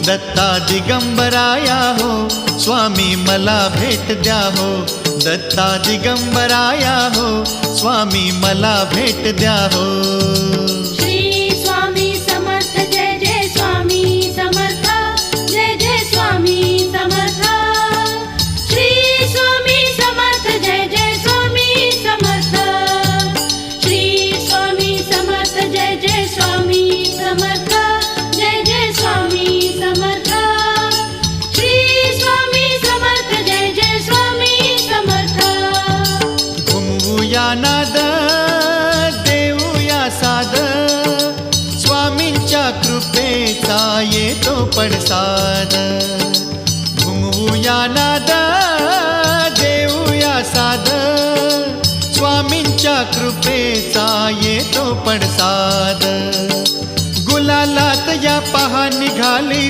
दत्ता दिगंबराया हो स्वामी मला भेट द्या हो, दत्ता दिगंबराया हो स्वामी मला भेट द्या हो। श्री स्वामी समर्थ जय जय स्वामी समर्थ, जय जय स्वामी समर्थ। श्री स्वामी समर्थ जय जय स्वामी समर्थ, श्री स्वामी समर्थ जय जय स्वामी समर्थ, जय जय स्वामी समर्थ। श्री स्वामी समर्थ जय जय स्वामी समर्थ। घुमवूया नाद देऊया साद, स्वामींच्या कृपेचा येतो पडसाद। घुमवूया नाद देऊया साद, स्वामींच्या कृपेचा येतो पडसाद। गुलालात या पहा निघाली